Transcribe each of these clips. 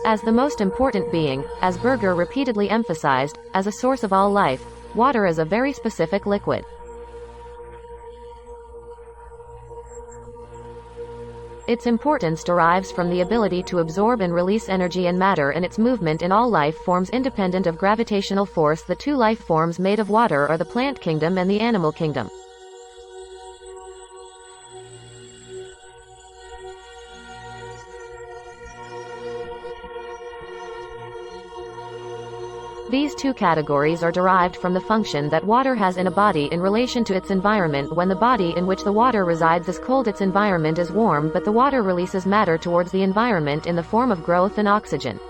As the most important being, as Berger repeatedly emphasized, as a source of all life, water is a very specific liquid. Its importance derives from the ability to absorb and release energy and matter, and its movement in all life forms independent of gravitational force. The two life forms made of water are the plant kingdom and the animal kingdom. These two categories are derived from the function that water has in a body in relation to its environment. When the body in which the water resides is cold, its environment is warm, but the water releases matter towards the environment in the form of growth and oxygen.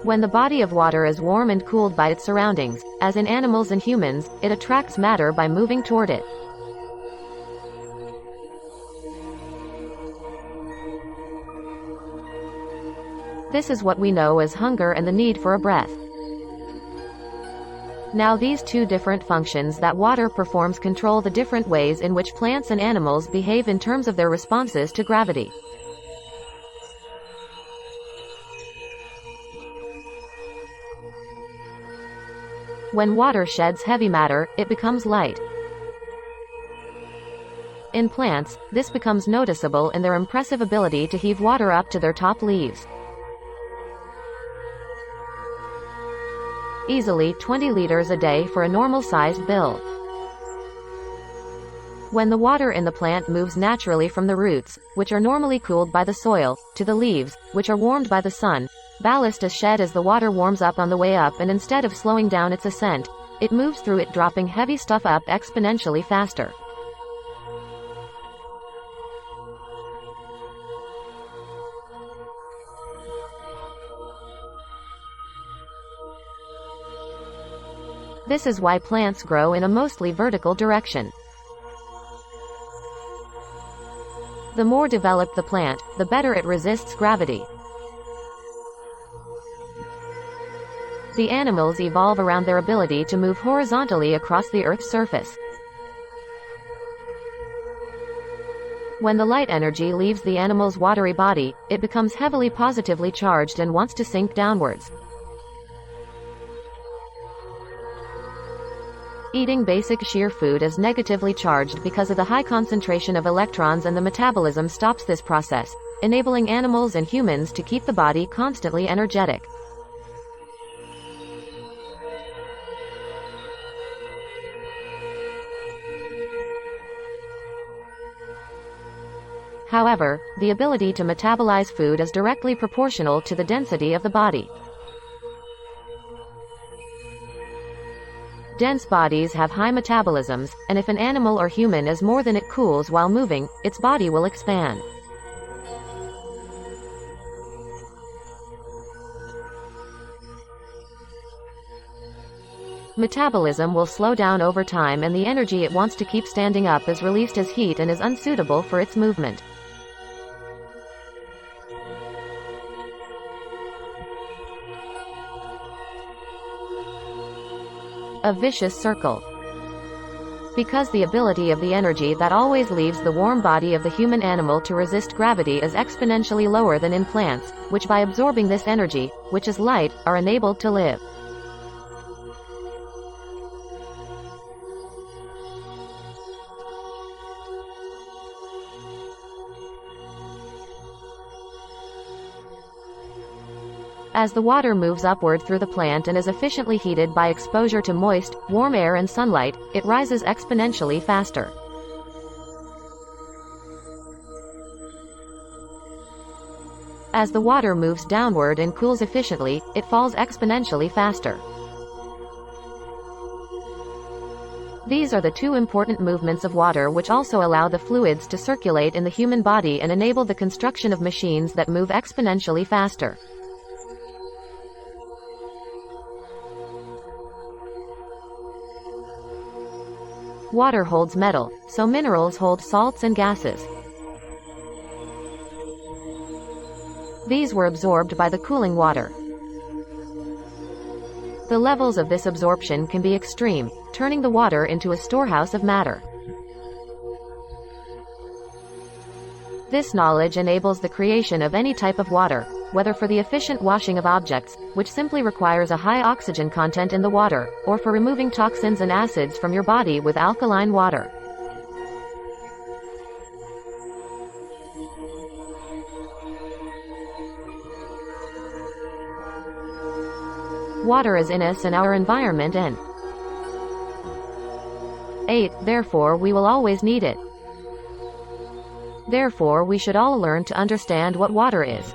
When the body of water is warm and cooled by its surroundings, as in animals and humans, it attracts matter by moving toward it. This is what we know as hunger and the need for a breath. Now these two different functions that water performs control the different ways in which plants and animals behave in terms of their responses to gravity. When water sheds heavy matter, it becomes light. In plants, this becomes noticeable in their impressive ability to heave water up to their top leaves. Easily 20 liters a day for a normal-sized bill. When the water in the plant moves naturally from the roots, which are normally cooled by the soil, to the leaves, which are warmed by the sun, ballast is shed as the water warms up on the way up, and instead of slowing down its ascent, it moves through it, dropping heavy stuff up exponentially faster. This is why plants grow in a mostly vertical direction. The more developed the plant, the better it resists gravity. The animals evolve around their ability to move horizontally across the Earth's surface. When the light energy leaves the animal's watery body, it becomes heavily positively charged and wants to sink downwards. Eating basic sheer food is negatively charged because of the high concentration of electrons, and the metabolism stops this process, enabling animals and humans to keep the body constantly energetic. However, the ability to metabolize food is directly proportional to the density of the body. Dense bodies have high metabolisms, and if an animal or human is more than it cools while moving, its body will expand. Metabolism will slow down over time, and the energy it wants to keep standing up is released as heat and is unsuitable for its movement. A vicious circle. Because the ability of the energy that always leaves the warm body of the human animal to resist gravity is exponentially lower than in plants, which by absorbing this energy, which is light, are enabled to live. As the water moves upward through the plant and is efficiently heated by exposure to moist, warm air and sunlight, it rises exponentially faster. As the water moves downward and cools efficiently, it falls exponentially faster. These are the two important movements of water which also allow the fluids to circulate in the human body and enable the construction of machines that move exponentially faster. Water holds metal, so minerals hold salts and gases. These were absorbed by the cooling water. The levels of this absorption can be extreme, turning the water into a storehouse of matter. This knowledge enables the creation of any type of water, whether for the efficient washing of objects, which simply requires a high oxygen content in the water, or for removing toxins and acids from your body with alkaline water. Water is in us and our environment and 8. Therefore we will always need it. Therefore we should all learn to understand what water is.